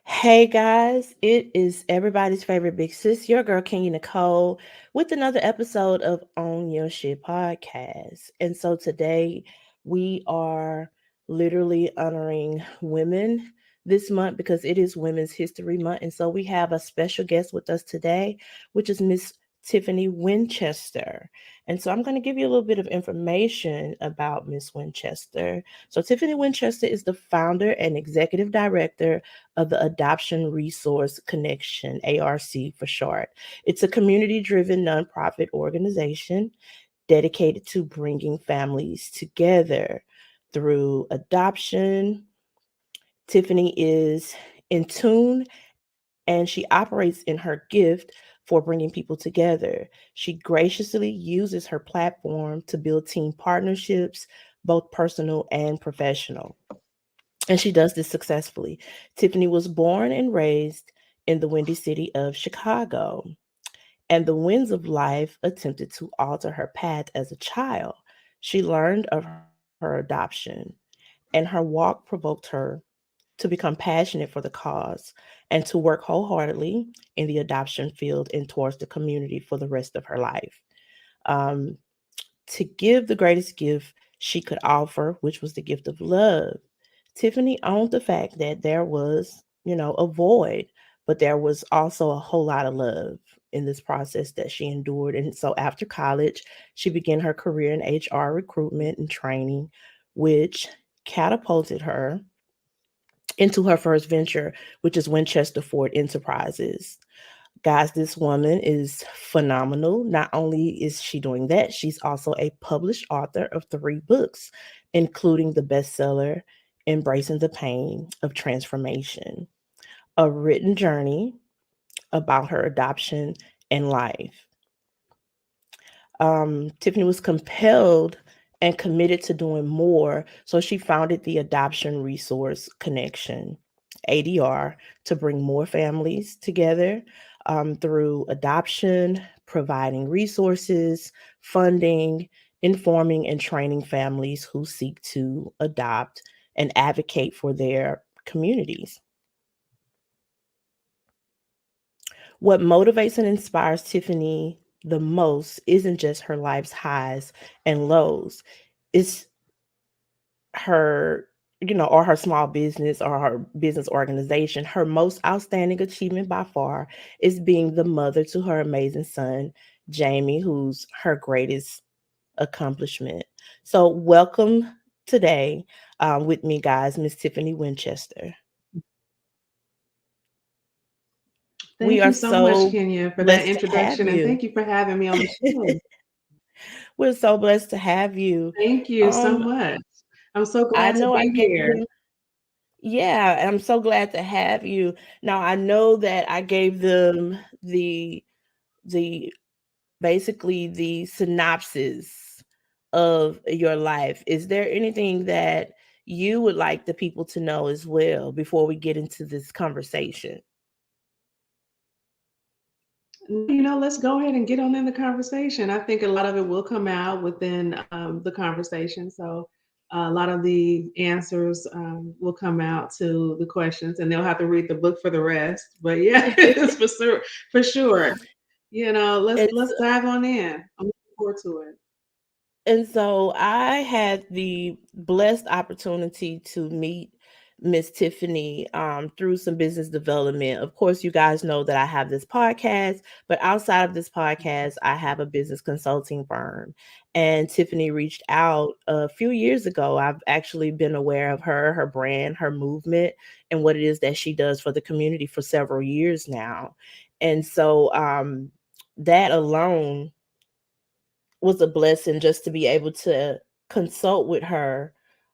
Hey guys, it is everybody's favorite big sis, your girl Kenya Nicole, with another episode of Own Your Shit podcast. And so today we are literally honoring women this month because it is Women's History Month. And so we have a special guest with us today, which is Miss Tiffany Winchester. And so I'm going to give you a little bit of information about Miss Winchester. So Tiffany Winchester is the founder and executive director of the Adoption Resource Connection, ARC for short. It's a community driven nonprofit organization dedicated to bringing families together through adoption. Tiffany is in tune and she operates in her gift for bringing people together. She graciously uses her platform to build team partnerships, both personal and professional. And she does this successfully. Tiffany was born and raised in the windy city of Chicago, and the winds of life attempted to alter her path as a child. She learned of her adoption, and her walk provoked her to become passionate for the cause and to work wholeheartedly in the adoption field and towards the community for the rest of her life. Um, to give the greatest gift she could offer, which was the gift of love. Tiffany owned the fact that there was, a void, but there was also a whole lot of love in this process that she endured. And so after college, she began her career in HR recruitment and training, which catapulted her into her first venture, which is Winchester Ford Enterprises. Guys, this woman is phenomenal. Not only is she doing that, she's also a published author of 3 books, including the bestseller Embracing the Pain of Transformation, a written journey about her adoption and life. Tiffany was compelled and committed to doing more, so she founded the Adoption Resource Connection, ADR, to bring more families together through adoption, providing resources, funding, informing, and training families who seek to adopt and advocate for their communities. What motivates and inspires Tiffany the most isn't just her life's highs and lows. It's her, or her small business or her business organization. Her most outstanding achievement by far is being the mother to her amazing son, Jamie, who's her greatest accomplishment. So, welcome today with me, guys, Miss Tiffany Winchester. We Thank are you so much, so Kenya, for that blessed to have introduction, and you. thank you for having me on the show. We're so blessed to have you. Thank you so Um, much. I'm so I glad to know I be gave here. them, yeah, and I'm so glad to have you. Now I know that I gave them the basically the synopsis of your life. Is there anything that you would like the people to know as well before we get into this conversation? Let's go ahead and get on in the conversation. I think a lot of it will come out within the conversation. So a lot of the answers will come out to the questions, and they'll have to read the book for the rest. But yeah, it's for sure, for sure. Let's And let's dive on in. I'm looking forward to it. And so I had the blessed opportunity to meet Miss Tiffany through some business development. Of course, you guys know that I have this podcast, but outside of this podcast, I have a business consulting firm. And Tiffany reached out a few years ago. I've actually been aware of her, her brand, her movement, and what it is that she does for the community for several years now. And so that alone was a blessing just to be able to consult with her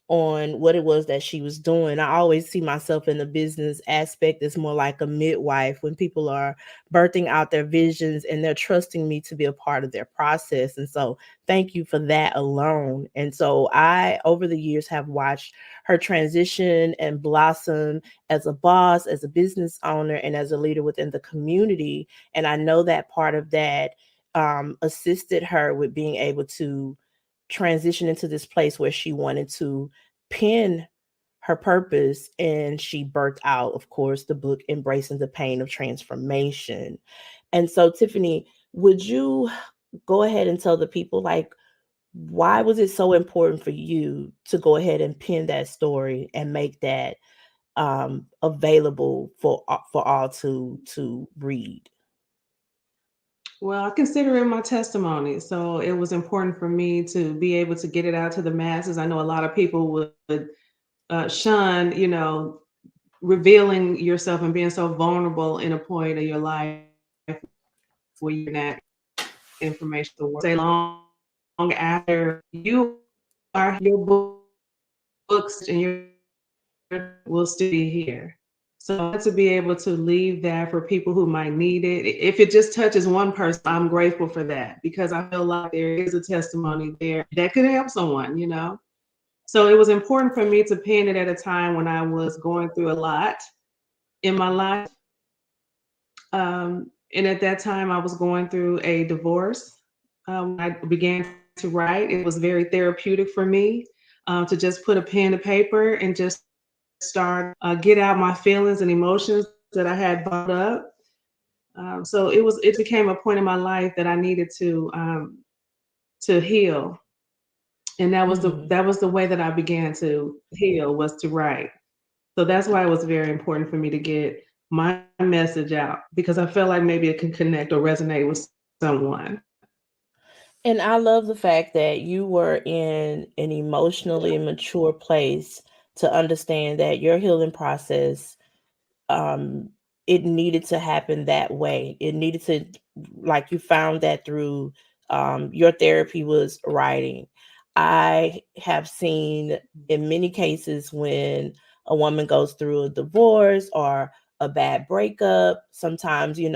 on what it was that she was doing. I always see myself in the business aspect as more like a midwife when people are birthing out their visions and they're trusting me to be a part of their process. And so thank you for that alone. And so I, over the years, have watched her transition and blossom as a boss, as a business owner, and as a leader within the community. And I know that part of that assisted her with being able to transition into this place where she wanted to pin her purpose, and she birthed out, of course, the book Embracing the Pain of Transformation. And so, Tiffany, would you go ahead and tell the people, like, why was it so important for you to go ahead and pen that story and make that available for all to read? Well, I consider it my testimony. So it was important for me to be able to get it out to the masses. I know a lot of people would shun, revealing yourself and being so vulnerable in a point of your life where you're not information to work. Say long after you are, your books and your will still be here. So I wanted to be able to leave that for people who might need it. If it just touches one person, I'm grateful for that because I feel like there is a testimony there that could help someone. So it was important for me to pen it at a time when I was going through a lot in my life. And at that time, I was going through a divorce. When I began to write, it was very therapeutic for me to just put a pen to paper and just start get out my feelings and emotions that I had bottled up. So it became a point in my life that I needed to heal, and Mhm. that was the way that I began to heal, was to write. So that's why it was very important for me to get my message out, because I felt like maybe it could connect or resonate with someone. And I love the fact that you were in an emotionally mature place to understand that your healing process, um it needed to happen that way. It needed to, like, you found that through your therapy was writing. I have seen in many cases when a woman goes through a divorce or a bad breakup, sometimes, you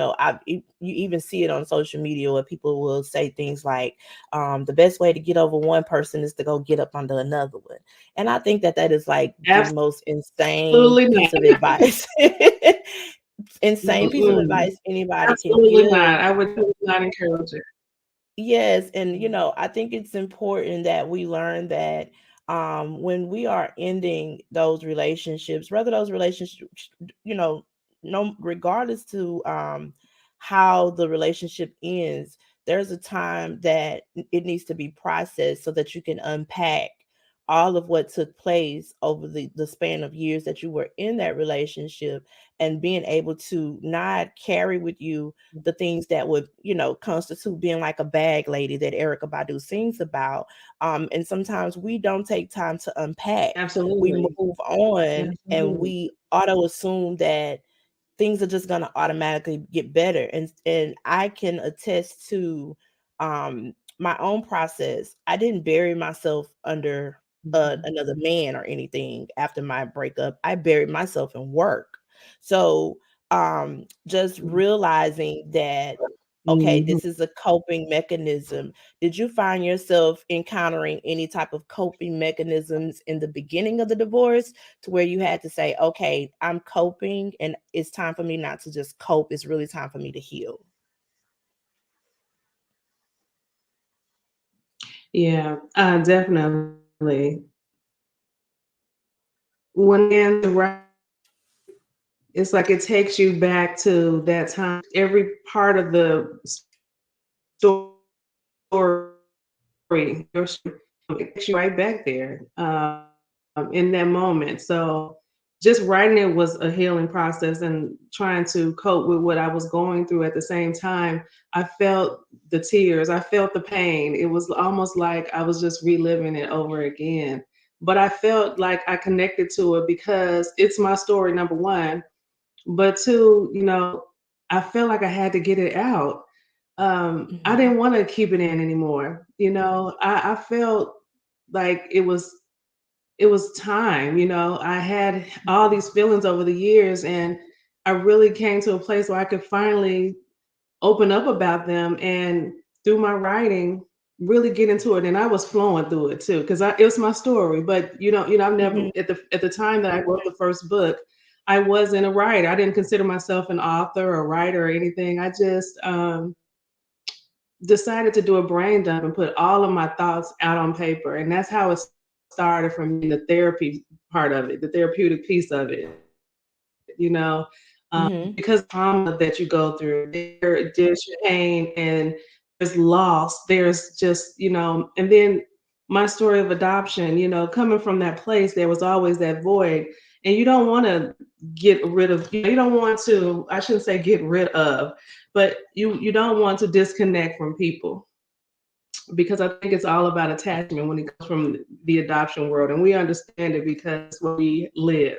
even see it on social media where people will say things like, the best way to get over one person is to go get up under another one. And I think that that is like the most insane Absolutely piece not. of advice. Insane piece of Mm-mm. advice anybody can Absolutely give. not. I would not encourage it. Yes, and I think it's important that we learn that when we are ending those relationships, whether those relationships, you know, no regardless to how the relationship ends, there's a time that it needs to be processed so that you can unpack all of what took place over the span of years that you were in that relationship, and being able to not carry with you the things that would, constitute being like a bag lady that Erica Badu sings about. And sometimes we don't take time to unpack. We Absolutely. move on and Absolutely. we auto assume that things are just gonna automatically get better. And I can attest to my own process. I didn't bury myself under another man or anything after my breakup. I buried myself in work. So just realizing that, okay, Mhm. this is a coping mechanism. Did you find yourself encountering any type of coping mechanisms in the beginning of the divorce, to where you had to say, okay, I'm coping and it's time for me not to just cope, it's really time for me to heal? Yeah, definitely. When I began to write, it's like it takes you back to that time. Every part of the story, your story, it takes you right back there in that moment. So just writing it was a healing process, and trying to cope with what I was going through at the same time. I felt the tears, I felt the pain. It was almost like I was just reliving it over again. But I felt like I connected to it because it's my story, number one. But two, I felt like I had to get it out. I Mhm. didn't want to keep it in anymore. I felt like it was time. I had all these feelings over the years, and I really came to a place where I could finally open up about them, and through my writing really get into it. And I was flowing through it too, because it was my story. But I've never, Mhm. at the time that I wrote the first book, I wasn't a writer. I didn't consider myself an author or writer or anything. I just decided to do a brain dump and put all of my thoughts out on paper, and that's how it started. started for me, the therapy part of it, the therapeutic piece of it, because Mhm. trauma that you go through, there's pain and there's loss. There's just, and then my story of adoption, coming from that place, there was always that void. And you don't want to get rid of, you don't want to, I shouldn't say get rid of, but you don't want to disconnect from people, because I think it's all about attachment when it comes from the adoption world. And we understand it because where we live.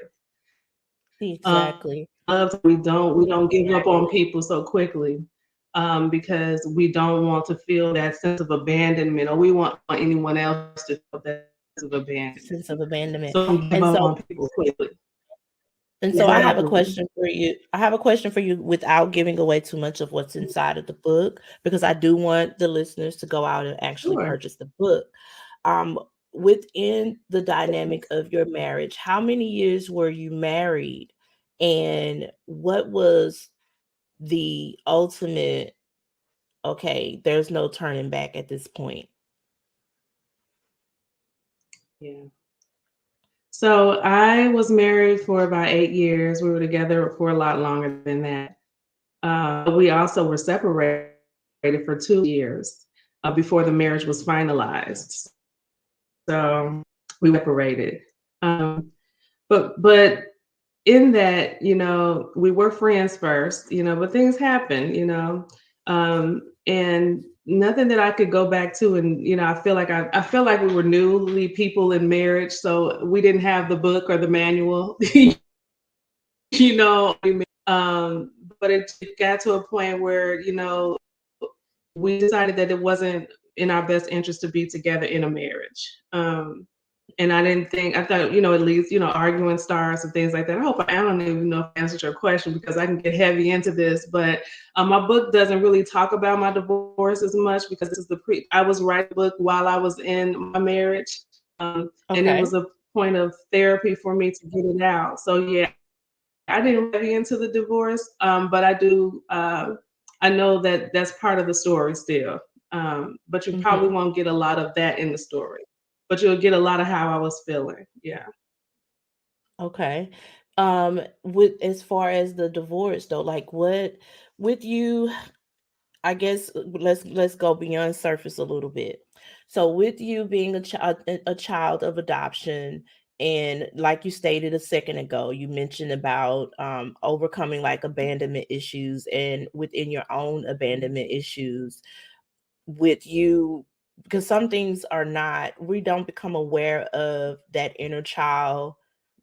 Exactly. Love, we don't give up on people so quickly, because we don't want to feel that sense of abandonment, or we want anyone else to feel that sense of abandonment. Sense of abandonment. So we don't give And up so on people quickly. I have a Exactly. question for you. I have a question for you without giving away too much of what's inside of the book, because I do want the listeners to go out and actually Sure. purchase the book. Um, Within the dynamic of your marriage, how many years were you married, and what was the ultimate? Okay, there's no turning back at this point. Yeah. So I was married for about 8 years. We were together for a lot longer than that. We also were separated for 2 years before the marriage was finalized. So we were separated. But in that, we were friends first, but things happen, and nothing that I could go back to. And I feel like we were newly people in marriage, so we didn't have the book or the manual, you know. But it got to a point where we decided that it wasn't in our best interest to be together in a marriage. And I thought, at least, arguing stars and things like that. I don't even know if I answered your question, because I can get heavy into this, but my book doesn't really talk about my divorce as much, because I was writing the book while I was in my marriage. And it Okay. was a point of therapy for me to get it out. So yeah, I didn't really heavy into the divorce. But I know that that's part of the story still. But you probably Mhm. won't get a lot of that in the story, but you'll get a lot of how I was feeling. Yeah. Okay. With as far as the divorce though, like what with you, I guess let's go beyond surface a little bit. So with you being a child of adoption, and like you stated a second ago, you mentioned about overcoming like abandonment issues, and within your own abandonment issues, with you, because some things are not, we don't become aware of that inner child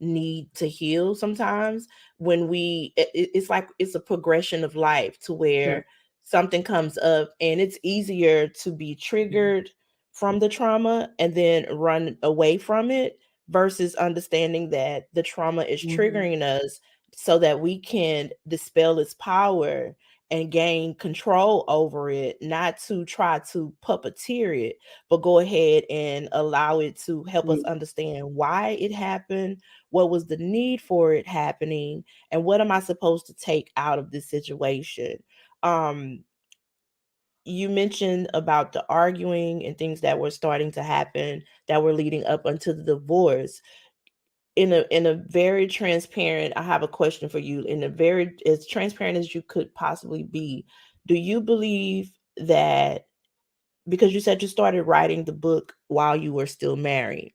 need to heal sometimes. When it's like it's a progression of life to Sure. where something comes up and it's easier to be triggered from the trauma and then run away from it, versus understanding that the trauma is Mm-hmm. triggering us so that we can dispel its power and gain control over it, not to try to puppeteer it, but go ahead and allow it to help us understand why it happened, what was the need for it happening, and what am I supposed to take out of this situation. Um, you mentioned about the arguing and things that were starting to happen that were leading up until the divorce. In a very transparent, I have a question for you. In a very as transparent as you could possibly be, do you believe that, because you said you started writing the book while you were still married,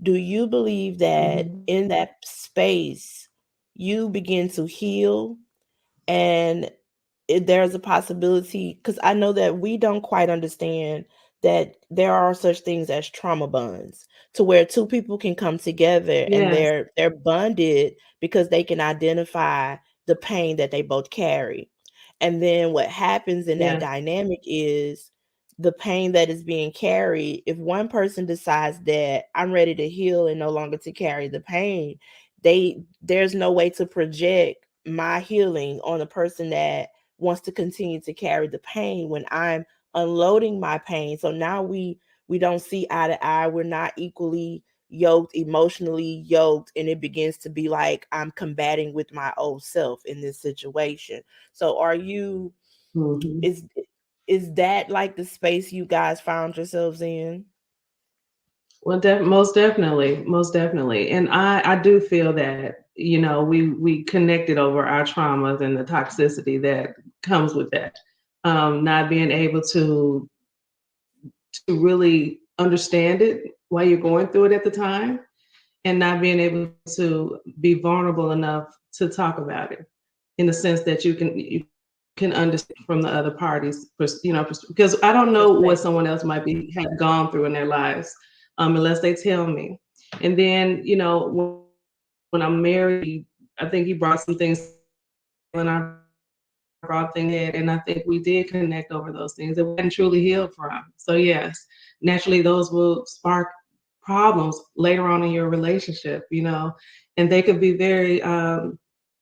do you believe that Mm-hmm. in that space you begin to heal, and there's a possibility, because I know that we don't quite understand that there are such things as trauma bonds, to where two people can come together and Yes. they're bonded because they can identify the pain that they both carry. And then what happens in that Yes. dynamic is the pain that is being carried, if one person decides that I'm ready to heal and no longer to carry the pain, there's no way to project my healing on a person that wants to continue to carry the pain when I'm unloading my pain. So now we don't see eye to eye. We're not equally yoked, emotionally yoked, and it begins to be like I'm combating with my old self in this situation. So are you Mm-hmm. is that like the space you guys found yourselves in? Well, most definitely, and I do feel that we connected over our traumas and the toxicity that comes with that. Not being able to really understand it while you're going through it at the time, and not being able to be vulnerable enough to talk about it in the sense that you can understand from the other parties, because I don't know what Perspective. someone else might be have gone through in their lives, unless they tell me. And then when I'm married, I think he brought some things and I brought things in, and I think we did connect over those things that we hadn't truly healed from. So yes, naturally those will spark problems later on in your relationship, and they could be very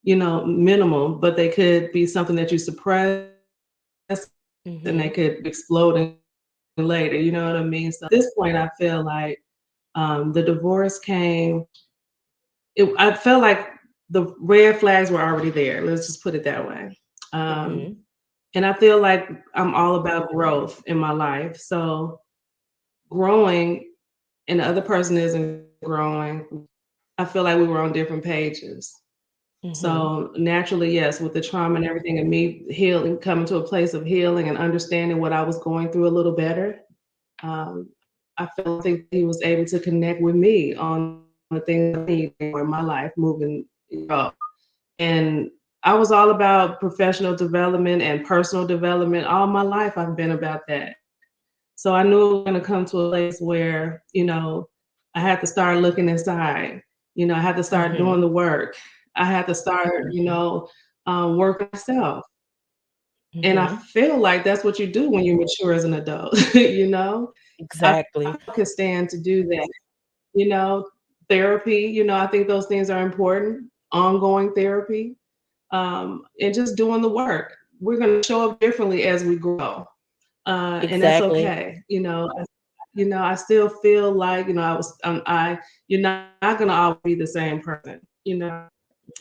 minimal, but they could be something that you suppress and they Mm-hmm. could explode later. You know what I mean? So at this point, I feel like the divorce came. I felt like the red flags were already there. Let's just put it that way. Um, Mm-hmm. and I feel like I'm all about growth in my life. So growing and the other person isn't growing, I feel like we were on different pages. Mm-hmm. So naturally, yes, with the trauma and everything, and me healing, coming to a place of healing and understanding what I was going through a little better, um, I felt think he was able to connect with me on the things I need in my life moving up. And I was all about professional development and personal development. All my life, I've been about that. So I knew it was going to come to a place where, I had to start looking inside. I had to start Mm-hmm. doing the work. I had to start, Mm-hmm. working myself. And I Mm-hmm. feel like that's what you do when you mature as an adult. I Exactly. could stand to do that. You know, therapy, I think those things are important, ongoing therapy, and just doing the work. We're going to show up differently as we grow. And that's Exactly. okay. I still feel like, you're not going to always be the same person,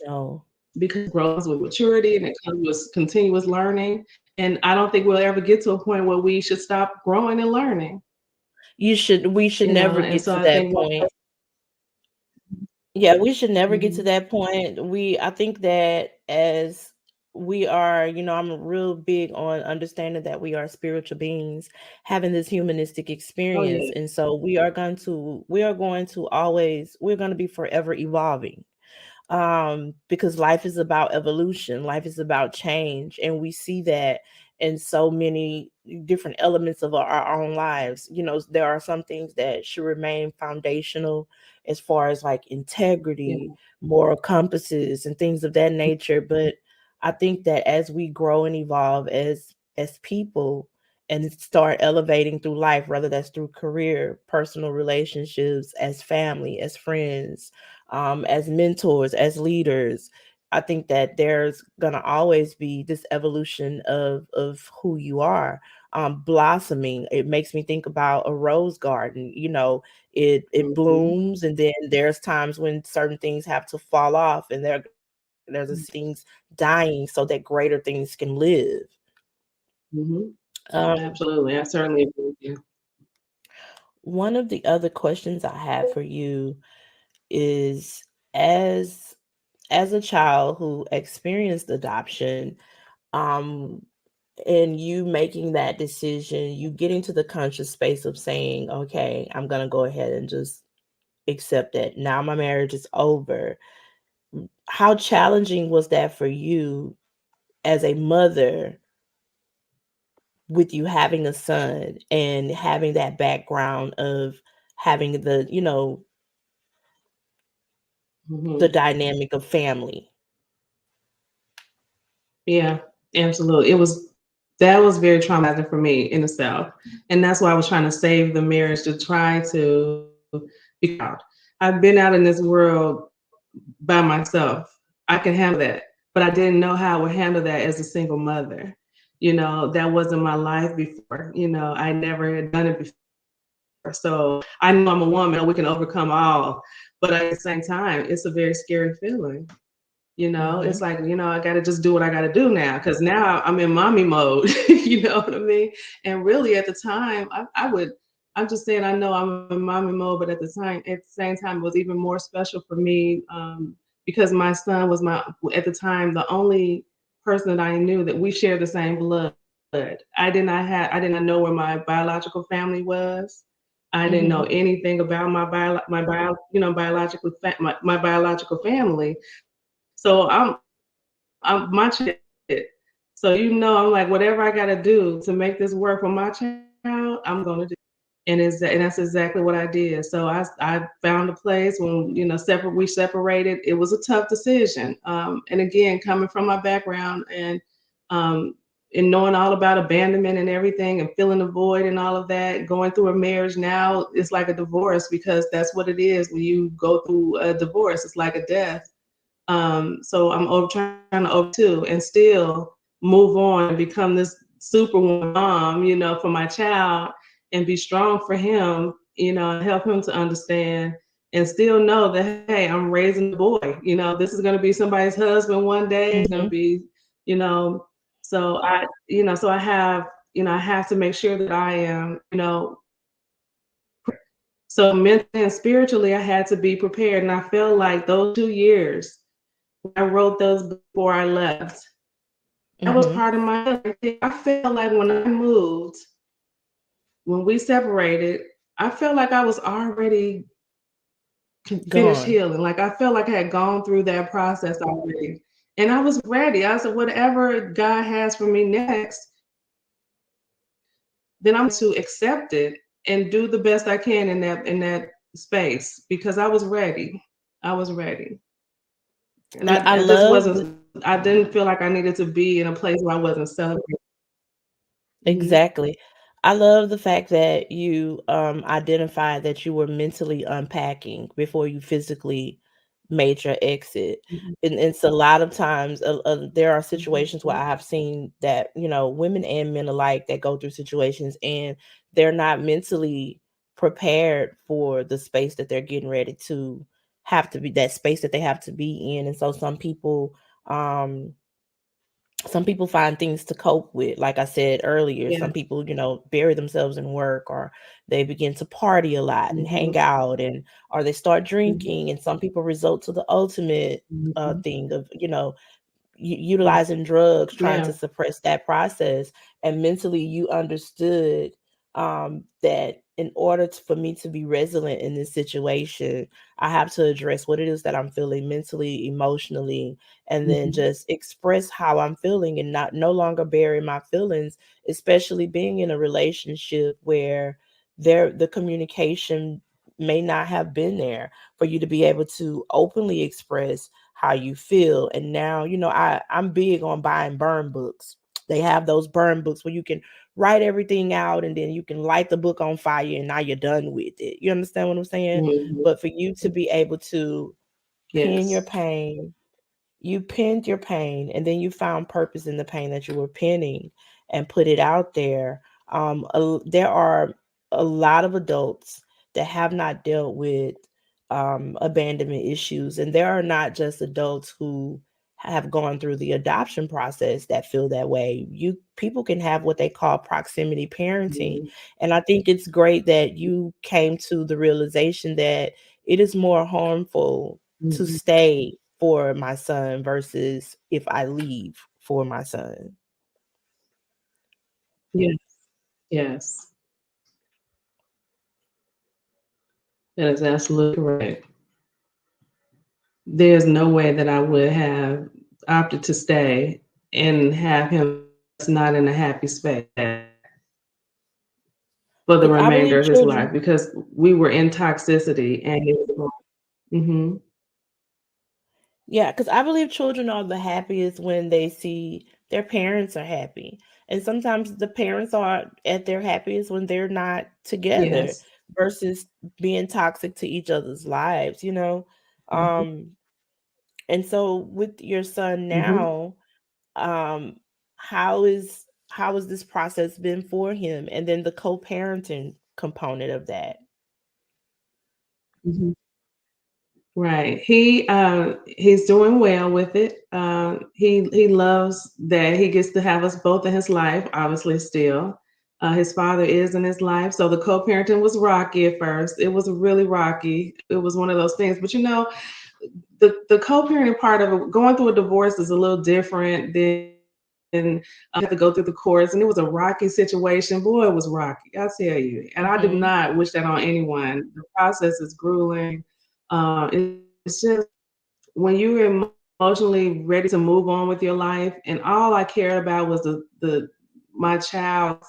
No. because growth with maturity and it comes with continuous learning. And I don't think we'll ever get to a point where we should stop growing and learning, We should never and get so to I that think point. Yeah, we should never get to Mhm. that point. I think that as we are, I'm real big on understanding that we are spiritual beings having this humanistic Oh experience. yeah. And so we're going to be forever evolving, because life is about evolution, life is about change, and we see that in so many different elements of our own lives. There are some things that should remain foundational, as far as like integrity, Yeah. moral compasses, and things of that nature. But I think that as we grow and evolve as people and start elevating through life, whether that's through career, personal relationships, as family, as friends, as mentors, as leaders, I think that there's gonna always be this evolution of who you are, blossoming. It makes me think about a rose garden. It Mhm. blooms, and then there's times when certain things have to fall off, and there's a things dying so that greater things can live. Mhm. Um, Absolutely. I certainly agree with you. one of the other questions I have for you is, as as a child who experienced adoption, um and you making that decision, you getting to the conscious space of saying, okay, I'm gonna go ahead and just accept that now my marriage is over. How challenging was that for you as a mother, with you having a son and having that background of having the Mhm. dynamic of family? Yeah, absolutely. That was very traumatizing for me in itself. And that's why I was trying to save the marriage to try to be out. I've been out in this world by myself. I can handle that. But I didn't know how I would handle that as a single mother. That wasn't my life before. I never had done it before. So I know I'm a woman, we can overcome all. But at the same time, it's a very scary feeling. It's Hmm. like, I got to just do what I got to do now because now I'm in mommy mode. You know what I mean? And really, at the time, I would. I'm just saying I know I'm a mommy mode, but at the same time, it was even more special for me because my son was my at the time the only person that I knew that we shared the same blood. I did not know where my biological family was. I didn't know Mhm. anything about my biological family. So I'm my child. So I'm like whatever I got to do to make this work for my child, I'm going to do. And that's exactly what I did. So I found a place when we separated. It was a tough decision. And again, coming from my background um, and knowing all about abandonment and everything, and filling the void and all of that, going through a marriage now, it's like a divorce because that's what it is when you go through a divorce. It's like a death. So I'm trying to over too, and still move on and become this superwoman mom, for my child, and be strong for him, and help him to understand, and still know that hey, I'm raising a boy. This is going to be somebody's husband one day. It's going to Mhm. be, you know. So I have, I have to make sure that I am, so mentally and spiritually, I had to be prepared, and I felt like those 2 years I wrote those before I left. That was Mhm. part of my healing. I felt like when I moved, when we separated, I felt like I was already finished Gone. healing. Like I felt like I had gone through that process already. And I was ready. I said, whatever God has for me next, then I'm to accept it and do the best I can in that space because I was ready. I was ready. And Yeah, I I just love wasn't I didn't feel like I needed to be in a place where I wasn't celebrating. Mhm. exactly. I love the fact that you identified that you were mentally unpacking before you physically made your exit. Mhm. And it's a lot of times there are situations where Mhm. I have seen that, women and men alike that go through situations and they're not mentally prepared for the space that they're getting ready to have to be that space that they have to be in. And so um some people find things to cope with. Like I said earlier, some Yes. people, bury themselves in work, or they begin to party a lot and hang Mhm. out, and or they start Mhm. drinking. And some people result to the ultimate Mhm. thing of, Yeah. utilizing drugs, trying to Yeah. suppress that process. And mentally you understood that in order for me to be resilient in this situation, I have to address what it is that I'm feeling mentally, emotionally, and then Mhm. just express how I'm feeling and not no longer bury my feelings, especially being in a relationship where the communication may not have been there for you to be able to openly express how you feel. And now, I'm big on buying burn books. They have those burn books where you can write everything out and then you can light the book on fire and now you're done with it. You understand what I'm saying? Mhm. But for you to be able to pen your Yes. pain, you penned your pain and then you found purpose in the pain that you were penning and put it out there. There are a lot of adults that have not dealt with abandonment issues, and there are not just adults who have gone through the adoption process that feel that way. You people can have what they call proximity parenting, Mhm. and I think it's great that you came to the realization that it is more harmful to Mhm. stay for my son versus if I leave for my son. Yes. Yes. That is absolutely correct. There's no way that I would have opted to stay and have him just not in a happy space for the Because I remainder believe of his children, life because we were in toxicity and it was mm-hmm. yeah, because I believe children are the happiest when they see their parents are happy. And sometimes the parents are at their happiest when they're not together Yes. versus being toxic to each other's lives. Mhm. Um, and so with your son Mhm. now, um how is this process been for him, and then the co-parenting component of that? Mhm. Right. He's doing well with it. He loves that he gets to have us both in his life, obviously still. His father is in his life. So the co parenting was rocky at first. It was really rocky. It was one of those things. But you know, the co parenting part of it, going through a divorce is a little different than you have to go through the courts. And it was a rocky situation. Boy, it was rocky. I tell you. And I do Hmm. not wish that on anyone. The process is grueling. It's just when you're emotionally ready to move on with your life, and all I cared about was the my child's,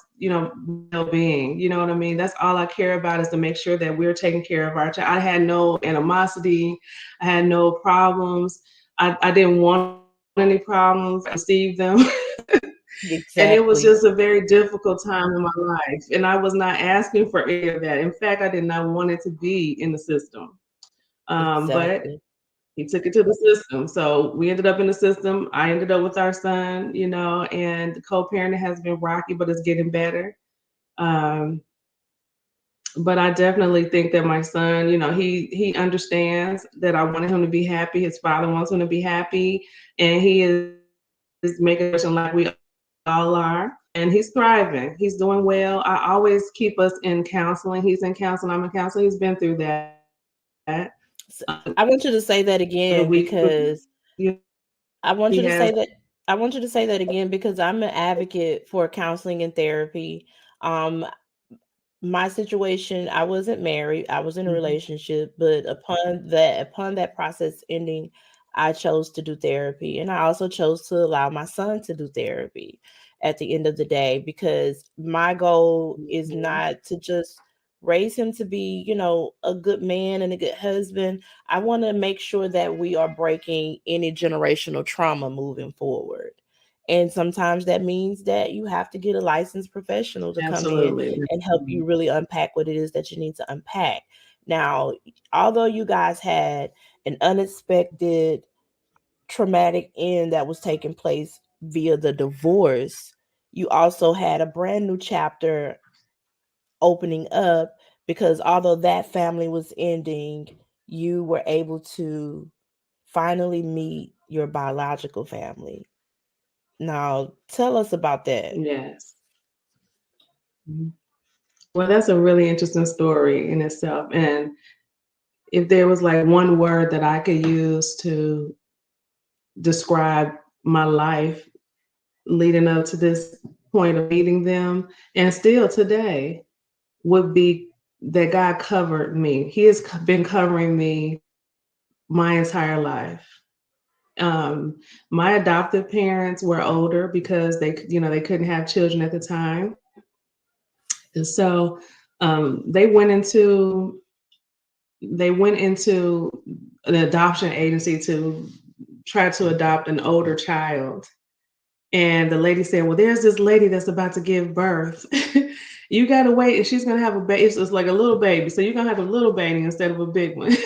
well-being. You know what I mean? That's all I care about, is to make sure that we're taking care of our child. I had no animosity. I had no problems. I didn't want any problems. I received them. And it was just a Exactly. very difficult time in my life. And I was not asking for any of that. In fact, I did not want it to be in the system. But Exactly. he took it to the system. So we ended up in the system. I ended up with our son, and the co-parenting has been rocky, but it's getting better. Um, but I definitely think that my son, he understands that I wanted him to be happy. His father wants him to be happy, and he is making a decision like we all are. And he's thriving. He's doing well. I always keep us in counseling. He's in counseling. I'm in counseling. He's been through that. So I want you to say that The week, again because he I has. want you to say that I want you to say that again because I'm an advocate for counseling and therapy. Um, my situation, I wasn't married, I was in a Mhm. relationship, but upon that process ending, I chose to do therapy, and I also chose to allow my son to do therapy at the end of the day, because my goal is Mhm. not to just raise him to be, a good man and a good husband. I want to make sure that we are breaking any generational trauma moving forward. And sometimes that means that you have to get a licensed professional to come in Absolutely. and help you really unpack what it is that you need to unpack. Now, although you guys had an unexpected traumatic end that was taking place via the divorce, you also had a brand new chapter opening up, because although that family was ending, you were able to finally meet your biological family. Now, tell us about that. Yes. Mhm. Well, that's a really interesting story in itself. And if there was like one word that I could use to describe my life leading up to this point of meeting them, and still today, would be that God covered me. He has been covering me my entire life. Um, my adoptive parents were older because they couldn't have children at the time. And so they went into an adoption agency to try to adopt an older child. And the lady said, "Well, there's this lady that's about to give birth. You got to wait, and she's going to have a baby. It's like a little baby. So you're going to have a little baby instead of a big one."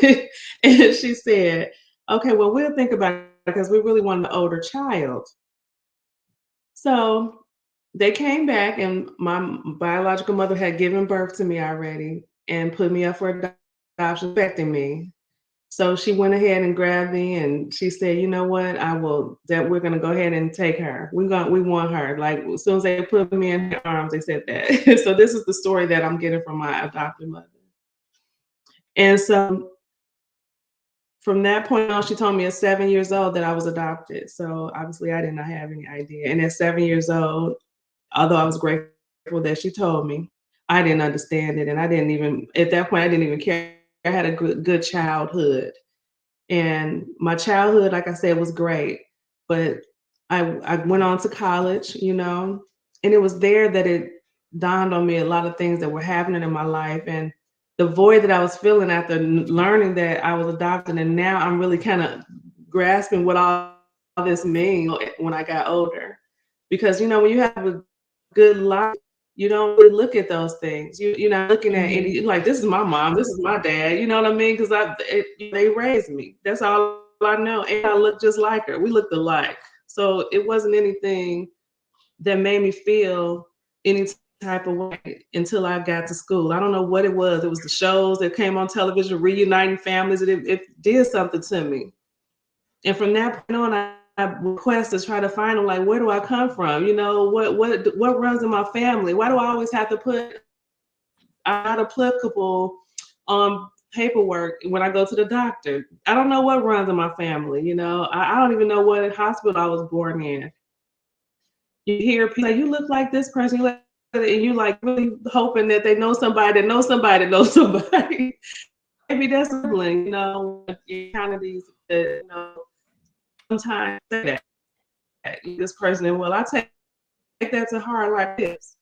And she said, "Okay, well, we'll think about it because we really want an older child." So they came back, and my biological mother had given birth to me already and put me up for adoption, expecting me. So she went ahead and grabbed me, and she said, "You know what? I will. That we're gonna go ahead and take her. We want her." Like as soon as they put me in her arms, they said that. So this is the story that I'm getting from my adopted mother. And so from that point on, she told me at 7 years old that I was adopted. So obviously, I did not have any idea. And at 7 years old, although I was grateful that she told me, I didn't understand it, and I didn't even at that point I didn't even care. I had a good childhood. And my childhood, like I said, was great. But I went on to college, and it was there that it dawned on me a lot of things that were happening in my life, and the void that I was feeling after learning that I was adopted, and now I'm really kind of grasping what all this means when I got older. Because when you have a good life, you don't really look at those things. You're not looking at any, Hmm. you're like, this is my mom, this is my dad. You know what I mean? Because they raised me. That's all I know, and I look just like her. We looked alike, so it wasn't anything that made me feel any type of way until I got to school. I don't know what it was. It was the shows that came on television reuniting families, and it did something to me. And from that point on, I request to try to find them, like, where do I come from? What runs in my family? Why do I always have to put not applicable paperwork when I go to the doctor? I don't know what runs in my family. I don't even know what hospital I was born in. You hear people say, you look like this person, and you like really hoping that they know somebody that knows somebody that knows somebody. Maybe that's a sibling, kind of these, sometimes say that this person, and well, I take that to heart like this.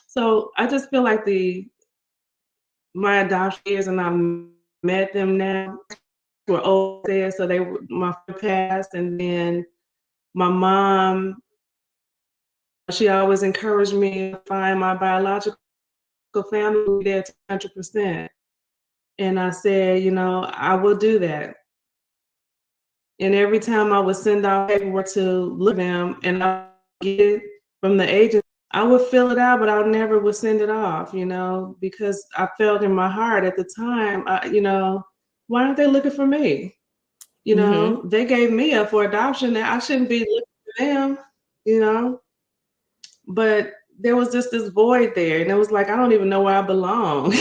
So I just feel like my adoption years, and I met them now, were old there, so they were my past, and then my mom, she always encouraged me to find my biological family there to 100%. And I said, I will do that. And every time I would send out paperwork to look at them, and I get it from the agent, I would fill it out, but I never would send it off, because I felt in my heart at the time, why aren't they looking for me? Mm-hmm. They gave me up for adoption. Now I shouldn't be looking for them, you know. But there was just this void there, and it was like I don't even know where I belong,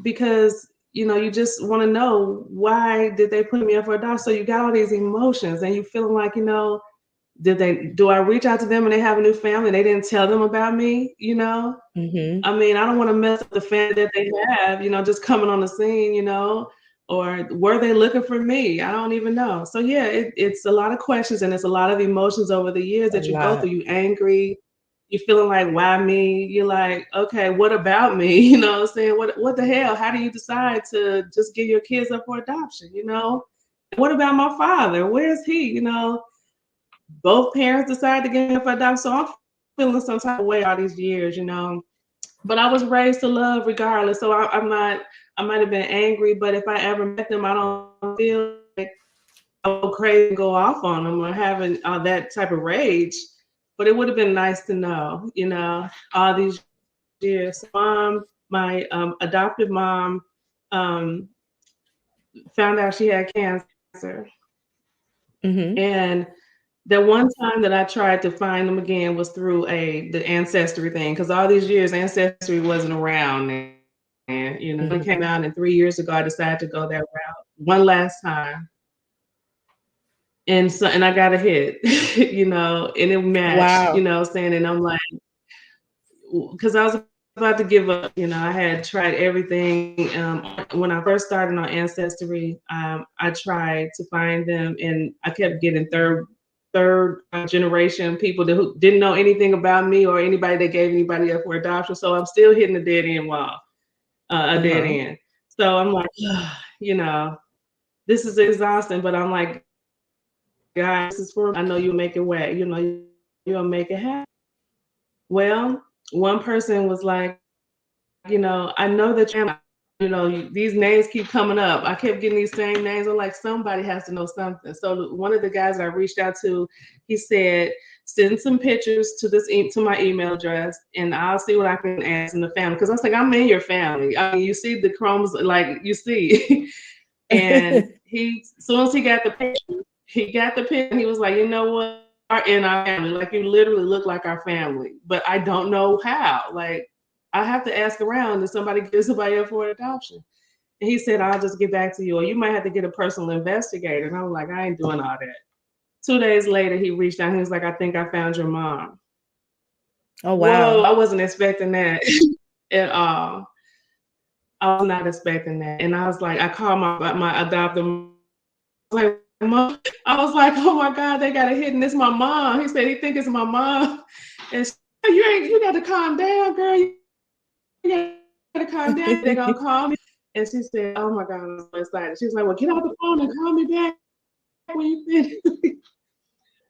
because you just want to know, why did they put me up for adoption? So you got all these emotions, and you feeling like, do I reach out to them and they have a new family and they didn't tell them about me? Mm-hmm. I mean, I don't want to mess up the family that they have, just coming on the scene, or were they looking for me? I don't even know. So yeah, it's a lot of questions, and it's a lot of emotions over the years A that you go lot. through. You angry, you feeling like, why me? You're like, okay, what about me? What I'm saying? What the hell? How do you decide to just give your kids up for adoption? What about my father? Where's he? Both parents decided to give me up for adoption. So I'm feeling some type of way all these years. But I was raised to love regardless. So I'm not, I might have been angry, but if I ever met them, I don't feel like I'll go crazy and go off on them or having that type of rage. But it would have been nice to know, all these years. My adopted mom, um, found out she had cancer. Mm-hmm. And the one time that I tried to find them again was through the ancestry thing, because all these years ancestry wasn't around, and it came Mm-hmm. out, and 3 years ago I decided to go that route one last time, and I got a hit, and it matched, Wow. saying, and I'm like, because I was about to give up, I had tried everything. When I first started on ancestry, I tried to find them, and I kept getting third generation people who didn't know anything about me or anybody that gave anybody up for adoption. So I'm still hitting a dead end wall, a dead Uh-huh. end. So I'm like, this is exhausting, but I'm like, God, this is for me. I know you'll make it way. You'll make it happen. Well, one person was like, I know that these names keep coming up. I kept getting these same names. I'm like, somebody has to know something. So one of the guys that I reached out to, he said, send some pictures to to my email address, and I'll see what I can ask in the family. Because I was like, I'm in your family. I mean, you see the chromosomes, like you see. And as soon as he got the picture, and he was like, you know what? Are in our family. Like, you literally look like our family, but I don't know how. Like, I have to ask around if somebody gives somebody up for adoption. And he said, I'll just get back to you, or you might have to get a personal investigator. And I was like, I ain't doing all that. 2 days later, he reached out. He was like, I think I found your mom. Oh Whoa, wow. I wasn't expecting that at all. I was not expecting that. And I was like, I called my adopted mom. Mom. I was like, oh my God, they got a hit, and it's my mom. He said he think it's my mom. And she said, you got to calm down, girl. You got to calm down. They're gonna call me. And she said, oh my God, I'm so excited. She was like, well, get off the phone and call me back when you finish.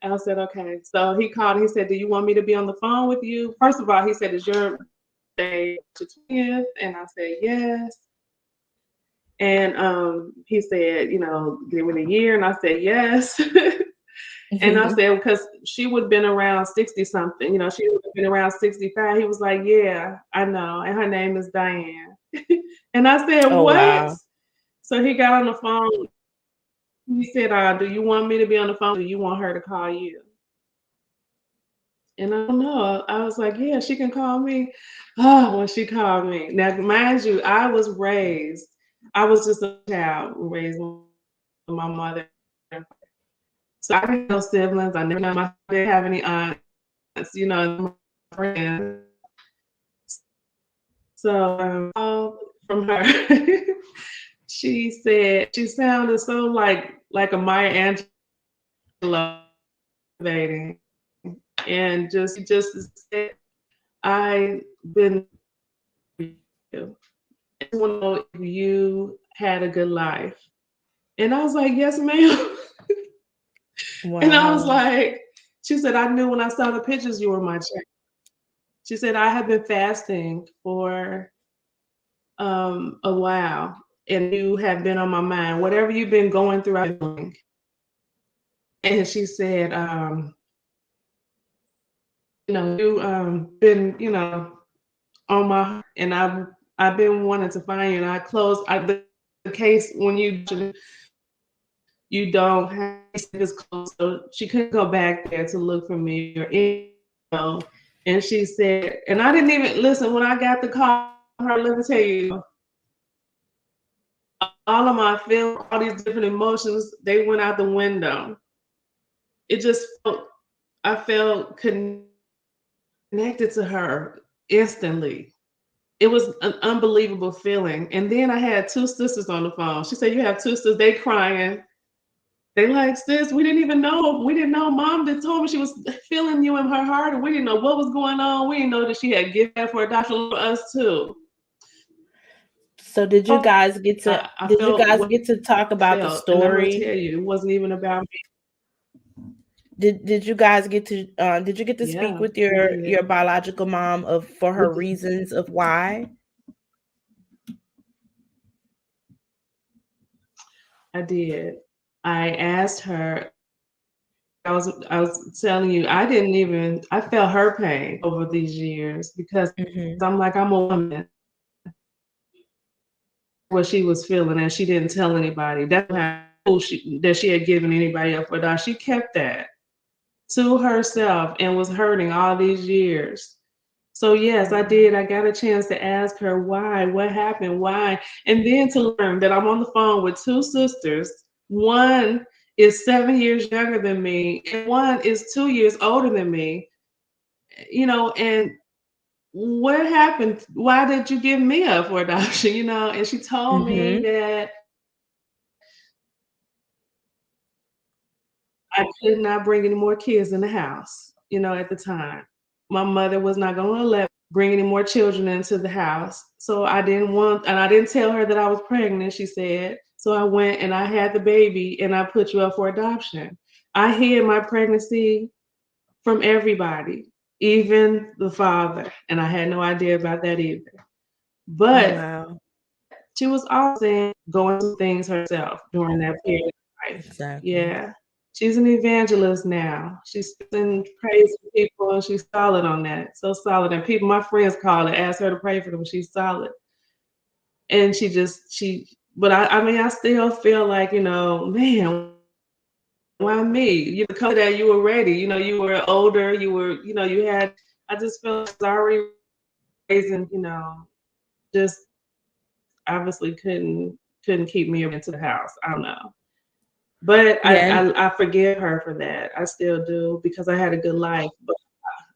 I said, okay. So he called. He said, do you want me to be on the phone with you? First of all, he said, is your day the 20th? And I said, yes. And he said, give me a year. And I said, yes. And I said, because she would have been around 60 something, she would have been around 65. He was like, yeah, I know. And her name is Diane. And I said, Oh what? wow. So he got on the phone. He said, do you want me to be on the phone? Or do you want her to call you? And I don't know. I was like, yeah, she can call me. Oh, when she called me. Now, mind you, I was just a child raised with my mother. So I didn't have no siblings. I never know my didn't have any aunts, my friends. So from her, she said she sounded so like a Maya Angelou, and just said, "I been you. I want to know if you had a good life." And I was like, "Yes, ma'am." And I was Wow. like, she said, "I knew when I saw the pictures you were my child." She said, "I have been fasting for a while, and you have been on my mind. Whatever you've been going through, I've been doing." And she said, you been, on my heart, and I've been wanting to find you. And I closed the case when you don't have this close, so she couldn't go back there to look for me or know. And she said, and I didn't even listen when I got the call from her. Let me tell you, all of my feelings, all these different emotions, they went out the window. It just I felt connected to her instantly. It was an unbelievable feeling. And then I had two sisters on the phone. She said, "You have two sisters, they crying. They like, sis, we didn't even know. We didn't know. Mom that told me she was feeling you in her heart, and we didn't know what was going on. We didn't know that she had given for adoption for us too." So did you guys get to I felt what talk I about the felt, and I'm gonna story? tell you, it wasn't even about me. Did you guys get to did you get to speak Yeah, with we your did. biological mom of for her With the, reasons of why? I did. I asked her. I was telling you, I felt her pain over these years because Hmm. I'm a woman. What she was feeling, and she didn't tell anybody. That's how that she had given anybody up for that. She kept that to herself and was hurting all these years. So yes, I did. I got a chance to ask her why, what happened, why, and then to learn that I'm on the phone with two sisters. One is 7 years younger than me, and one is 2 years older than me. And what happened? Why did you give me up for adoption? And she told me Hmm. that I could not bring any more kids in the house, at the time. My mother was not going to let bring any more children into the house. So I didn't want, and I didn't tell her that I was pregnant, she said. So I went and I had the baby and I put you up for adoption. I hid my pregnancy from everybody, even the father. And I had no idea about that either. But Wow. she was also going through things herself during that period of life. Exactly. Yeah. She's an evangelist now. She's singing praise for people and she's solid on that. So solid. And people, my friends call her, ask her to pray for them. She's solid. And but I mean, I still feel like, man, why me? Come that you were ready. You were older. I just feel like I was already raising, just obviously couldn't keep me into the house. I don't know. But I, Yeah. I I forgive her for that. I still do because I had a good life. But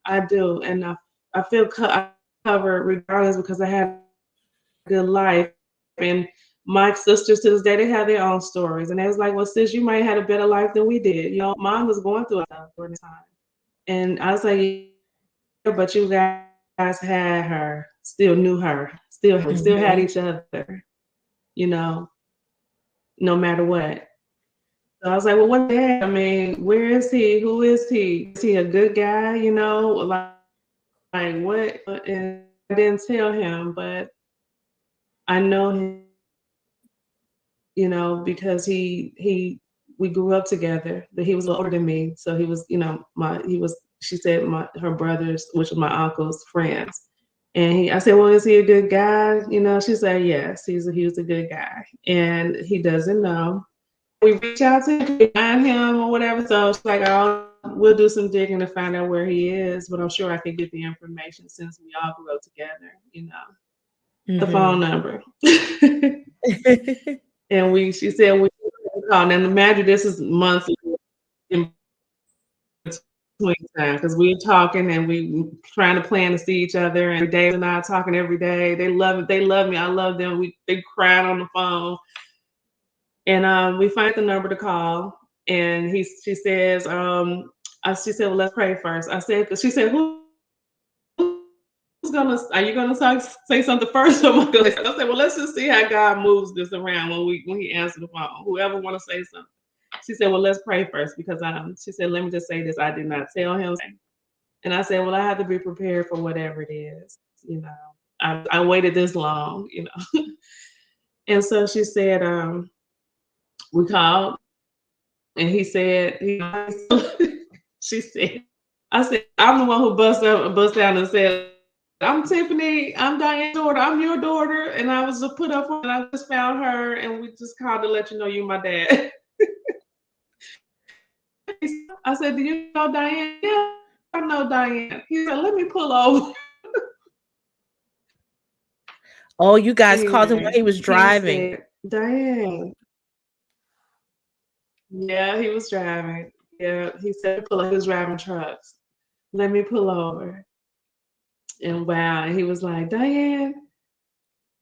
I do, and I feel covered regardless because I had a good life. And my sisters to this day, they have their own stories, and they was like, "Well, sis, you might have had a better life than we did." Mom was going through a lot during the time, and I was like, "Yeah, but you guys had her, still knew her, still had Hmm. each other, you know, no matter what." So I was like, "Well, what the heck? I mean, where is he? Who is he? Is he a good guy? Like what?" And I didn't tell him, but I know him, because we grew up together. But he was a little older than me, so he was, she said her brothers, which was my uncle's friends. And I said, "Well, is he a good guy?" She said, "Yes, he was a good guy." And he doesn't know. we reach out to him, can we find him or whatever. So she's like, oh, we'll do some digging to find out where he is, but I'm sure I can get the information since we all grew up together, the phone Mhm. number. And she said we called. And imagine this is months in between time because we were talking and we trying to plan to see each other and Dave and I talking every day. They love it. They love me. I love them. They cried on the phone. And we find the number to call, and she says, she said, well, let's pray first. I said, because she said, who's gonna, are you gonna say something first? Or am I gonna say? I said, well, let's just see how God moves this around when he answers the phone. Whoever want to say something. She said, well, let's pray first because she said, let me just say this. I did not tell him. And I said, well, I have to be prepared for whatever it is. I waited this long. And so she said, we called and he said, she said, I said, I'm the one who bust down and said, I'm Tiffany, I'm Diane's daughter, I'm your daughter. And I was just put up and I just found her and we just called to let you know you're my dad. I said, do you know Diane? Yeah, I know Diane. He said, let me pull over. Oh, you guys called him while Anyway, he was he driving. said, Diane. Yeah, he was driving. Yeah, he said, pull over. He was driving trucks. Let me pull over. And wow, and he was like, Diane,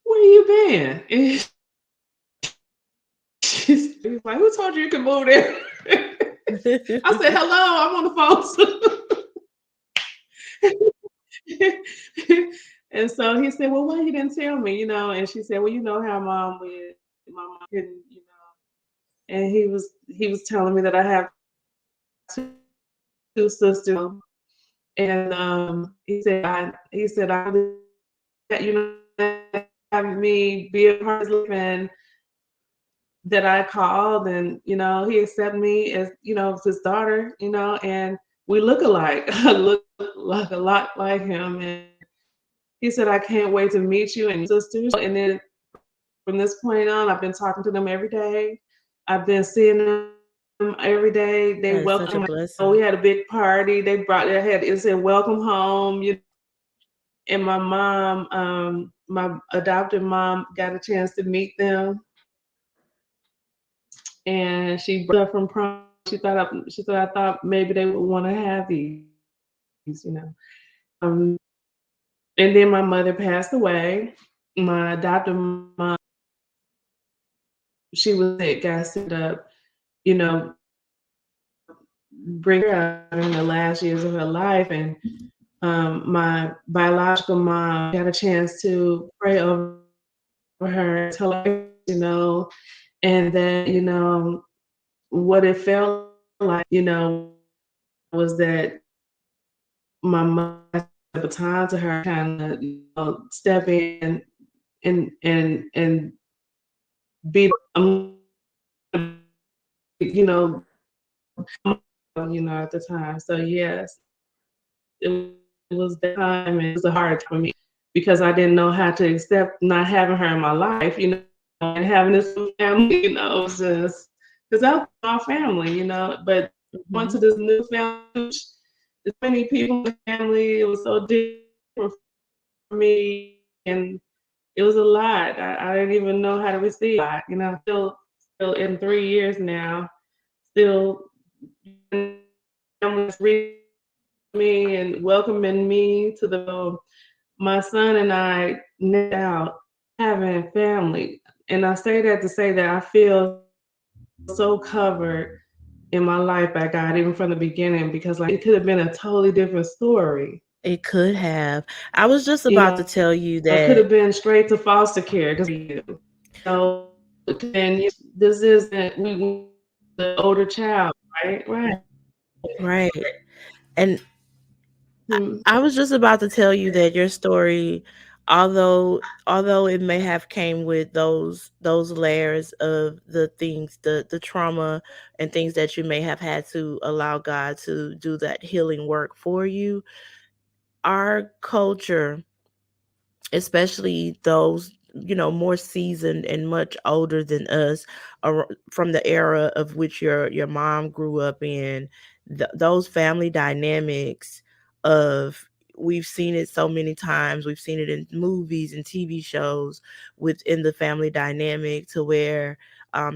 where you been? And he's like, who told you you could move there? I said, hello, I'm on the phone. And so he said, well, why you didn't tell me, And she said, well, you know how mom would, my mom couldn't. And he was telling me that I have two sisters. And he said, I really, have me be a part of his life and that I called and he accepted me as his daughter, and we look alike. I look like a lot like him, and he said I can't wait to meet you and your sisters. And then from this point on, I've been talking to them every day. I've been seeing them every day. They That is such a welcome. blessing. We had a big party. It said welcome home. And my mom, my adopted mom, got a chance to meet them, and she brought up from prom. She thought I thought maybe they would want to have these. Um, and then my mother passed away. My adopted mom, she was sick, got set up, you know, bring her up in the last years of her life. And my biological mom got a chance to pray over her, tell her, and then, what it felt like, was that my mom at the time to her kind of step in and be you know at the time. So yes, it was that time, and it was a hard time for me because I didn't know how to accept not having her in my life, and having this new family. It was just because that was my family, but went to Mhm. this new family. There's many people in the family. It was so different for me, and it was a lot. I didn't even know how to receive it. Still in 3 years now, still families reaching me and welcoming me to the. My son and I net out having family, and I say that to say that I feel so covered in my life by God, even from the beginning, because like it could have been a totally different story. It could have. I was just You about know, to tell you it could that. have been straight to foster care because and this isn't the older child, right? Right. Right. And Hmm. I was just about to tell you that your story, although it may have came with those layers of the things, the trauma and things that you may have had to allow God to do that healing work for you, our culture, especially those more seasoned and much older than us, from the era of which your mom grew up in. Those family dynamics of, we've seen it so many times. We've seen it in movies and TV shows within the family dynamic, to where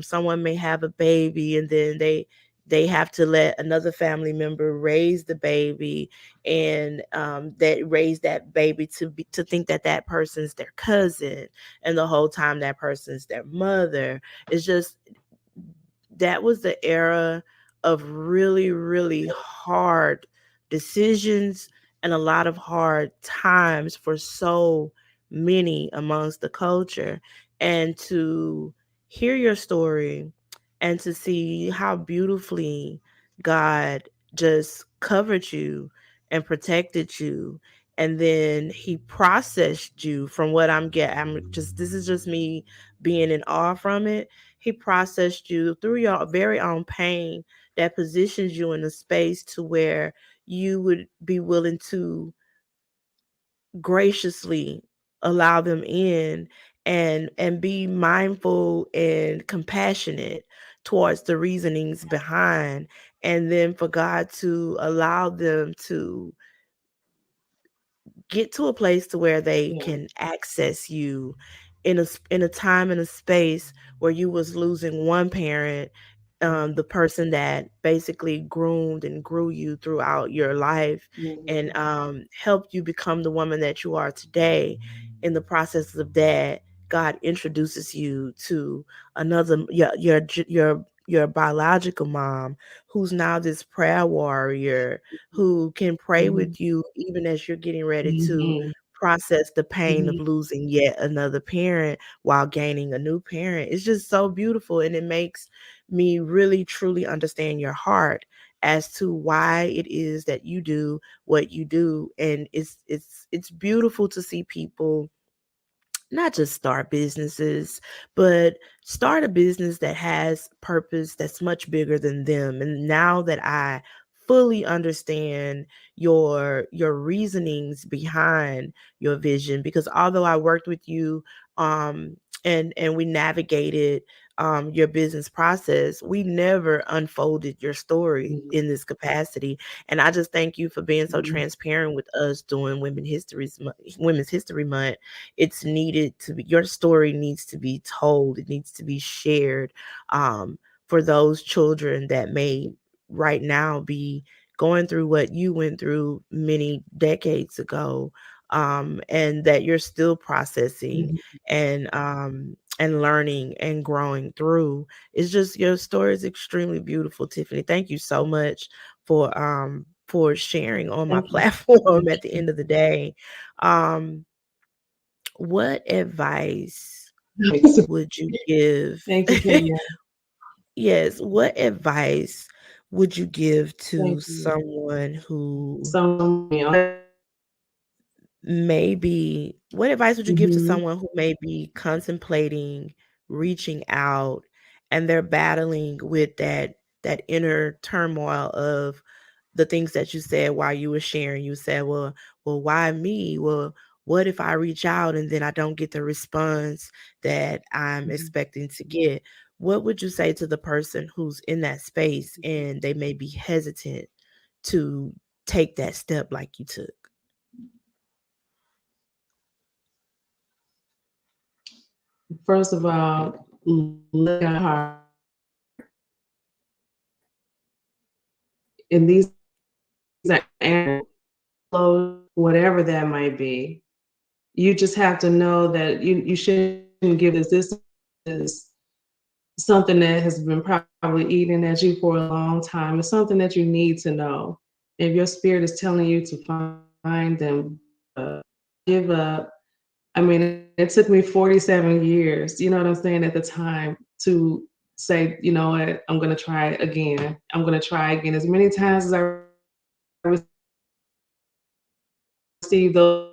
someone may have a baby, and then they have to let another family member raise the baby, and that raise that baby to think that that person's their cousin, and the whole time that person's their mother. It's just, that was the era of really, really hard decisions, and a lot of hard times for so many amongst the culture. And to hear your story, and to see how beautifully God just covered you and protected you, and then he processed you, from what I'm just, this is just me being in awe from it. He processed you through your very own pain, that positions you in a space to where you would be willing to graciously allow them in, and be mindful and compassionate towards the reasonings behind, and then for God to allow them to get to a place to where they Yeah. can access you in a time and a space where you was losing one parent, the person that basically groomed and grew you throughout your life, and Mhm. helped you become the woman that you are today. In the process of that, God introduces you to another, your biological mom, who's now this prayer warrior, who can pray Mhm. with you even as you're getting ready to Mhm. process the pain of Mhm. losing yet another parent while gaining a new parent. It's just so beautiful, and it makes me really truly understand your heart as to why it is that you do what you do. And it's beautiful to see people not just start businesses, but start a business that has purpose that's much bigger than them. And now that I fully understand your reasonings behind your vision, because although I worked with you, and we navigated your business process, we never unfolded your story Mhm. in this capacity. And I just thank you for being so Mhm. transparent with us during Women's History Month. It's needed to be, your story needs to be told, it needs to be shared, for those children that may right now be going through what you went through many decades ago, and that you're still processing, Mhm. and learning and growing through. It's just, your story is extremely beautiful, Tiffany. Thank you so much for sharing on my Thank you. platform Thank at the you. end of the day. um what advice would you give? Thank you, Kenya. Yes, what advice would you give to Thank you. someone who So maybe, what advice would you give to Mhm. someone who may be contemplating reaching out, and they're battling with that inner turmoil of the things that you said while you were sharing? You said, well, why me? Well, what if I reach out and then I don't get the response that I'm Mhm. expecting to get? What would you say to the person who's in that space and they may be hesitant to take that step like you took? First of all, let our heart and these are whatever that might be. You just have to know that you shouldn't give this is something that has been probably eating at you for a long time. It's something that you need to know. If your spirit is telling you to find them, give up. I mean, it took me 47 years, you know what I'm saying, at the time to say, you know what, I'm going to try it again. I'm going to try again. As many times as I receive those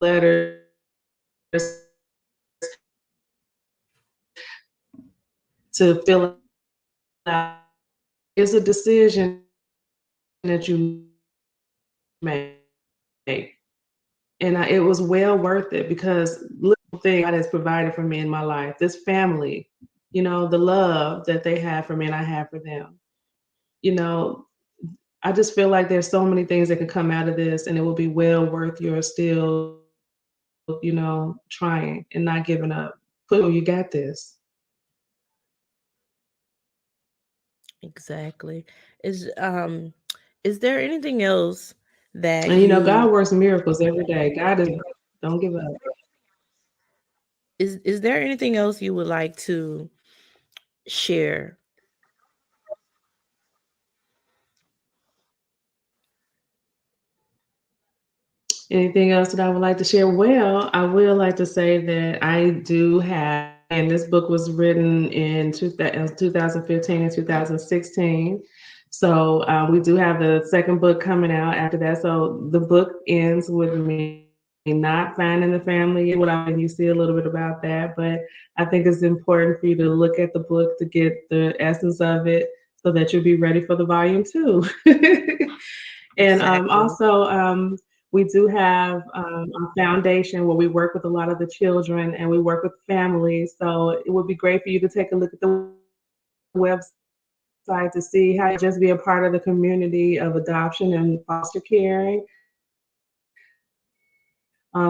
letters to fill out, it's a decision that you make. And it was well worth it because little thing God has provided for me in my life, this family, the love that they have for me and I have for them. You know, I just feel like there's so many things that can come out of this, and it will be well worth your still, trying and not giving up. Put, you got this. Exactly. Is is there anything else that And you God works miracles every day. God is, don't give up. is there anything else you would like to share? Anything else that I would like to share? Well, I will like to say that I do have, and this book was written in 2015 and 2016. So we do have the second book coming out after that. So the book ends with me not finding the family yet. What I you see a little bit about that, but I think it's important for you to look at the book to get the essence of it, so that you'll be ready for the volume two. And Exactly. also, we do have a foundation where we work with a lot of the children and we work with families. So it would be great for you to take a look at the website to see how you just be a part of the community of adoption and foster caring.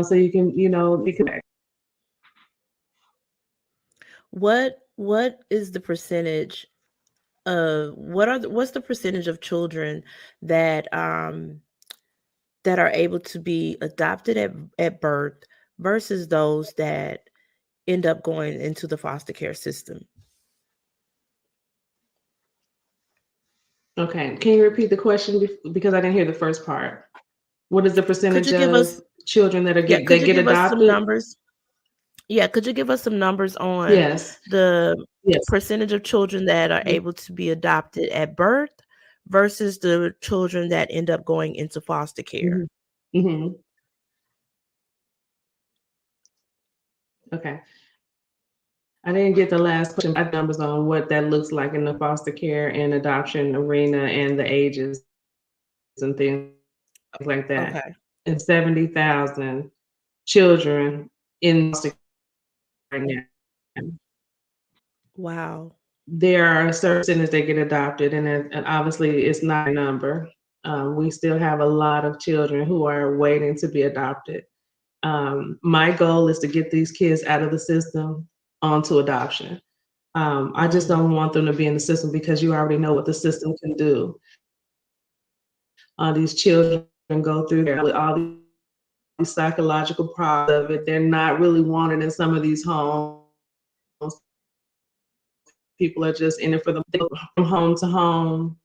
So you can, you can. What is the percentage what's the percentage of children that that are able to be adopted at birth versus those that end up going into the foster care system? Okay, can you repeat the question because I didn't hear the first part? What is the Could percentage you give of us children yeah, that could you get give us some adopted? numbers? Yeah, could you give us some numbers on Yes, the yes. percentage of children that are able to be adopted at birth versus the children that end up going into foster care? Hmm. Hmm. Okay. I didn't get the last question. I have numbers on what that looks like in the foster care and adoption arena and the ages and things like that. And Okay. 70,000 children in foster care right now. Wow. There are certain percentage that get adopted, and obviously it's not a number. We still have a lot of children who are waiting to be adopted. My goal is to get these kids out of the system onto adoption. I just Mm, don't want them to be in the system because you already know what the system can do. These children go through there with all these psychological problems of it. They're not really wanted in some of these homes. People are just in it for the from home to home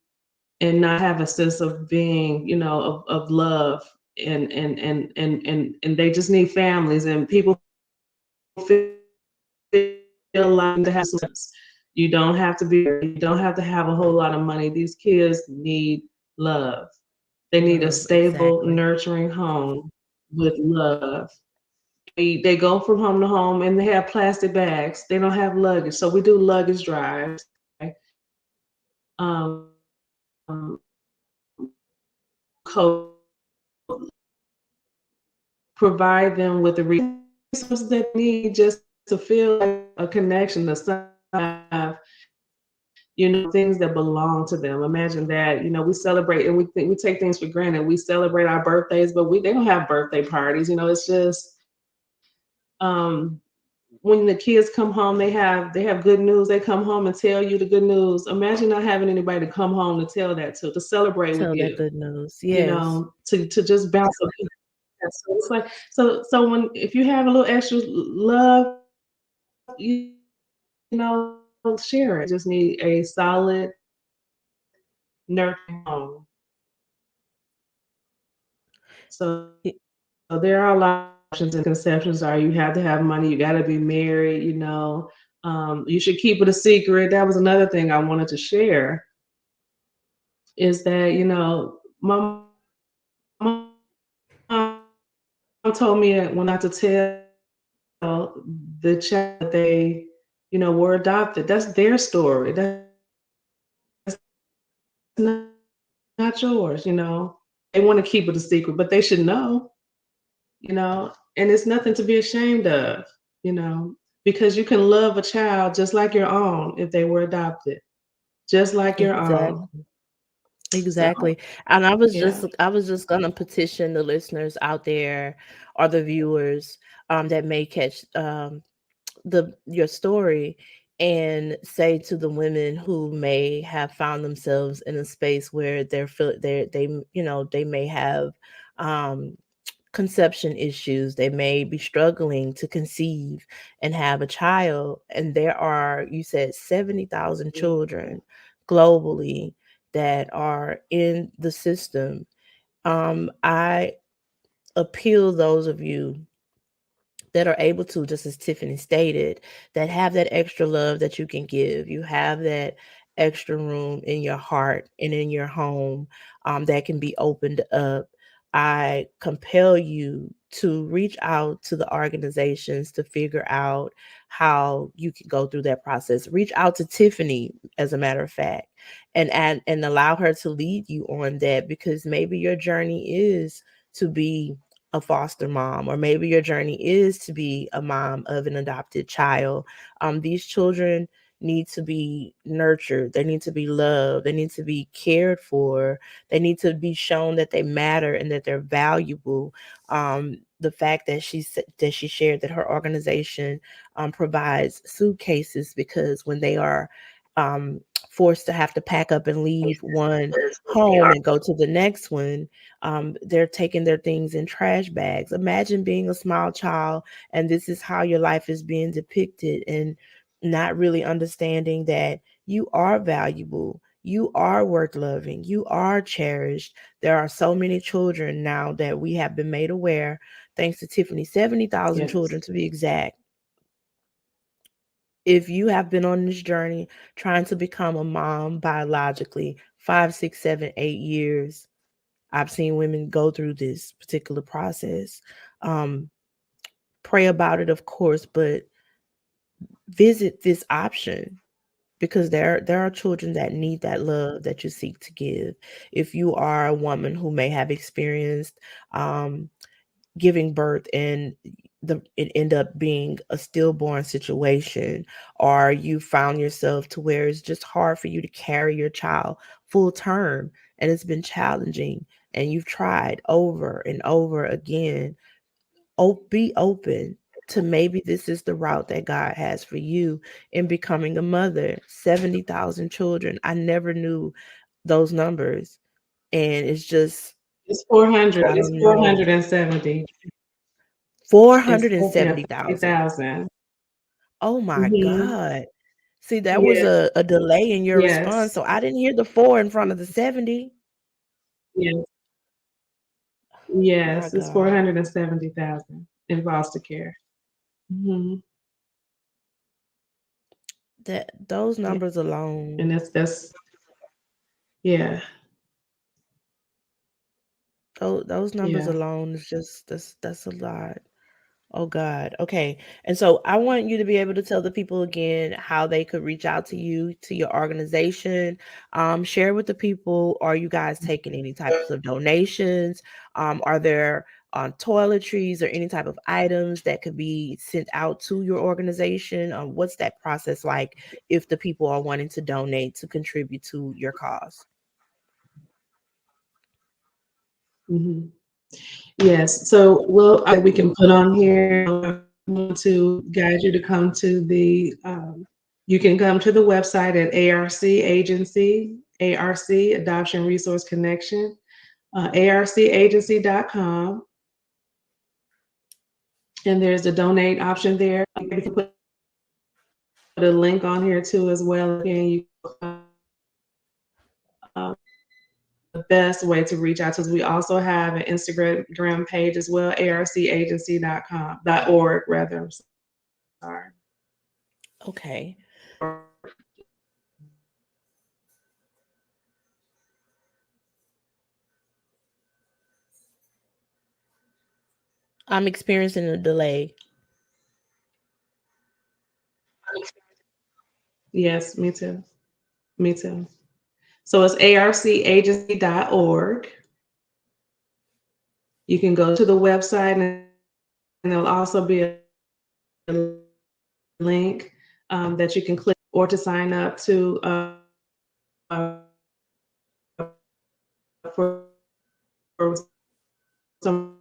and not have a sense of being, of love and they just need families and people feel like to have solutions. You don't have to be rich, you don't have to have a whole lot of money. These kids need love. They need a stable, love, nurturing exactly. home with love. They go from home to home and they have plastic bags. They don't have luggage. So we do luggage drives. Provide them with the resources that they need just to feel like a connection to have, things that belong to them. Imagine that, we celebrate and we take things for granted. We celebrate our birthdays, but they don't have birthday parties. It's just um, when the kids come home, they have good news. They come home and tell you the good news. Imagine not having anybody to come home to tell that to celebrate with Tell that you. good news. Yes. To just bounce up. So it's like so when if you have a little extra love, share it. Just need a solid, nurturing home. So Y- there are a lot of options and conceptions are you have to have money, you got to be married, you should keep it a secret. That was another thing I wanted to share is that, my mom told me when I to tell the child that they, were adopted. That's their story. That's not yours, They want to keep it a secret, but they should know. you know, and it's nothing to be ashamed of, you know, because you can love a child just like your own if they were adopted, just like your own. Exactly. So, Exactly. And yeah. I was just gonna petition the listeners out there or the viewers that may catch the your story and say to the women who may have found themselves in a space where they you know they may have um conception issues. They may be struggling to conceive and have a child. And there are, you said, 70,000 children globally that are in the system. I appeal those of you that are able to, just as Tiffany stated, that have that extra love that you can give. You have that extra room in your heart and in your home that can be opened up. I compel you to reach out to the organizations to figure out how you can go through that process. Reach out to Tiffany, as a matter of fact, and allow her to lead you on that, because maybe your journey is to be a foster mom, or maybe your journey is to be a mom of an adopted child. These children need to be nurtured, they need to be loved, they need to be cared for, they need to be shown that they matter and that they're valuable. The fact that that she shared that her organization provides suitcases, because when they are um, forced to have to pack up and leave one home and go to the next one, they're taking their things in trash bags. Imagine being a small child and this is how your life is being depicted, and not really understanding that you are valuable, you are worth loving, you are cherished. There are so many children now that we have been made aware, thanks to Tiffany, 70,000 Yes. children to be exact. If you have been on this journey trying to become a mom biologically, 5, 6, 7, 8 years, I've seen women go through this particular process. Um, Pray about it, of course, but visit this option, because there are children that need that love that you seek to give. If you are a woman who may have experienced um, giving birth and it end up being a stillborn situation, or you found yourself to where it's just hard for you to carry your child full term and it's been challenging, and you've tried over and over again, be open to maybe this is the route that God has for you in becoming a mother. 70,000 children. I never knew those numbers. And it's just, It's 400. I It's don't know, 470. It's 470,000. 40,000. Oh my Mm-hmm. God. See, that was Yes. a delay in your response. Yes. So I didn't hear the four in front of the 70. Yes. My Yes. It's God. 470,000 in foster care. Mm-hmm. Those Yeah. numbers alone, And that's yeah. those numbers Yeah. alone is just that's a lot. Oh God. Okay. And so I want you to be able to tell the people again how they could reach out to you, to your organization. Share with the people, are you guys taking any types of donations? Are there toiletries or any type of items that could be sent out to your organization? What's that process like if the people are wanting to donate to contribute to your cause? Mm-hmm. Yes. So we can put on here. Want to guide you to come to the. You can come to the website at ARC Agency, ARC Adoption Resource Connection, arcagency.com, and there's a donate option there. You can put a link on here too as well. Again, you uh, the best way to reach out to us. We also have an Instagram page as well, arcagency.com.org rather. I'm sorry. Okay. I'm experiencing a delay. Yes, me too. Me too. So it's arcagency.org. You can go to the website and there'll also be a link that you can click or to sign up to for some